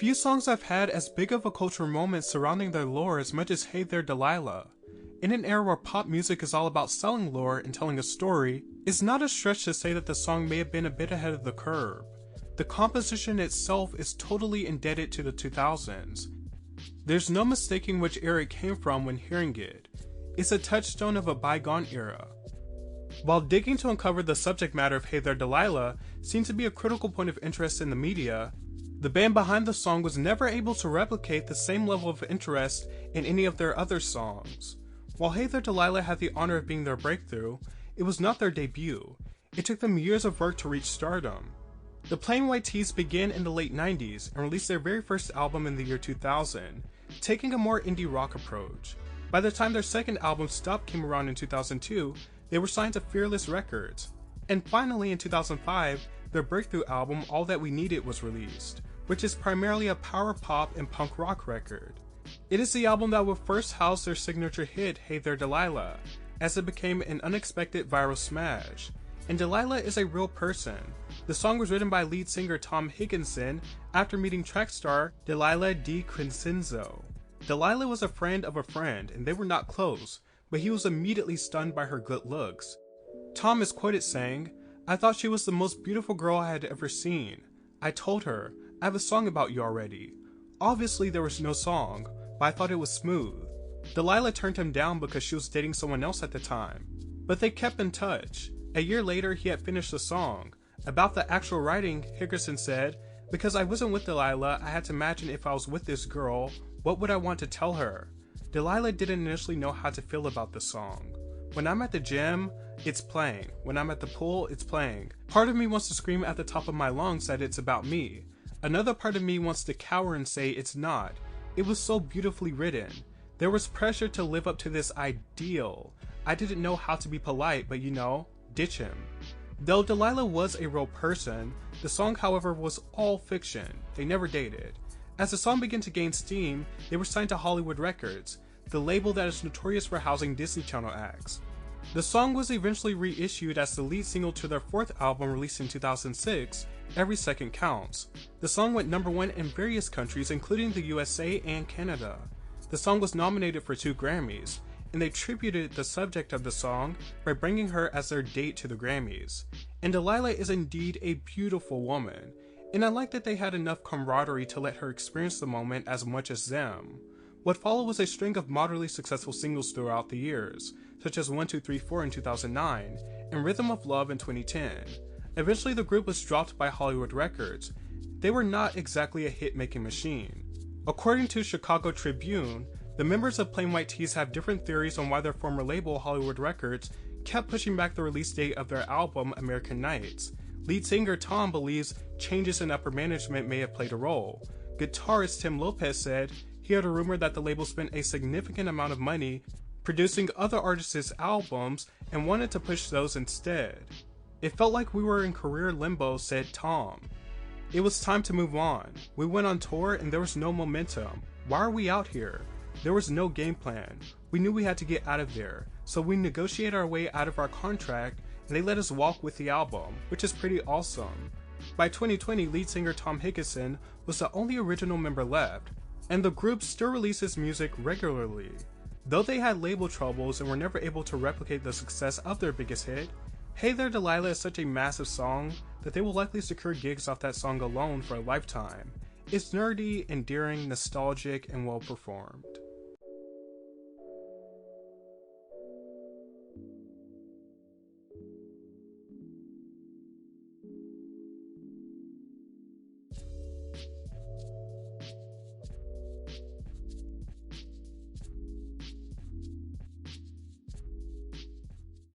Few songs have had as big of a cultural moment surrounding their lore as much as Hey There Delilah. In an era where pop music is all about selling lore and telling a story, it's not a stretch to say that the song may have been a bit ahead of the curve. The composition itself is totally indebted to the 2000s. There's no mistaking which era it came from when hearing it. It's a touchstone of a bygone era. While digging to uncover the subject matter of Hey There Delilah seemed to be a critical point of interest in the media, the band behind the song was never able to replicate the same level of interest in any of their other songs. While Hey There Delilah had the honor of being their breakthrough, it was not their debut. It took them years of work to reach stardom. The Plain White T's began in the late 90s and released their very first album in the year 2000, taking a more indie rock approach. By the time their second album Stop came around in 2002, they were signed to Fearless Records. And finally in 2005, their breakthrough album All That We Needed was released, which is primarily a power pop and punk rock record. It is the album that would first house their signature hit Hey There Delilah, as it became an unexpected viral smash. And Delilah is a real person. The song was written by lead singer Tom Higginson after meeting track star Delilah DiCrescenzo. Delilah was a friend of a friend and they were not close, but he was immediately stunned by her good looks. Tom is quoted saying, "I thought she was the most beautiful girl I had ever seen. I told her, I have a song about you already." Obviously there was no song, but I thought it was smooth. Delilah turned him down because she was dating someone else at the time, but they kept in touch. A year later he had finished the song. About the actual writing, Higginson said, "Because I wasn't with Delilah, I had to imagine if I was with this girl, what would I want to tell her?" Delilah didn't initially know how to feel about the song. "When I'm at the gym, it's playing. When I'm at the pool, it's playing. Part of me wants to scream at the top of my lungs that it's about me. Another part of me wants to cower and say it's not. It was so beautifully written. There was pressure to live up to this ideal. I didn't know how to be polite, but ditch him." Though Delilah was a real person, the song however was all fiction. They never dated. As the song began to gain steam, they were signed to Hollywood Records, the label that is notorious for housing Disney Channel acts. The song was eventually reissued as the lead single to their fourth album released in 2006, Every Second Counts. The song went #1 in various countries including the USA and Canada. The song was nominated for 2 Grammys, and they tributed the subject of the song by bringing her as their date to the Grammys. And Delilah is indeed a beautiful woman, and I like that they had enough camaraderie to let her experience the moment as much as them. What followed was a string of moderately successful singles throughout the years, such as 1, 2, 3, 4 in 2009, and Rhythm of Love in 2010. Eventually the group was dropped by Hollywood Records. They were not exactly a hit-making machine. According to Chicago Tribune, the members of Plain White T's have different theories on why their former label, Hollywood Records, kept pushing back the release date of their album, American Nights. Lead singer Tom believes changes in upper management may have played a role. Guitarist Tim Lopez said he heard a rumor that the label spent a significant amount of money producing other artists' albums and wanted to push those instead. "It felt like we were in career limbo," said Tom. "It was time to move on. We went on tour and there was no momentum. Why are we out here? There was no game plan. We knew we had to get out of there, so we negotiated our way out of our contract and they let us walk with the album, which is pretty awesome." By 2020, lead singer Tom Higginson was the only original member left, and the group still releases music regularly. Though they had label troubles and were never able to replicate the success of their biggest hit, Hey There Delilah is such a massive song that they will likely secure gigs off that song alone for a lifetime. It's nerdy, endearing, nostalgic, and well performed.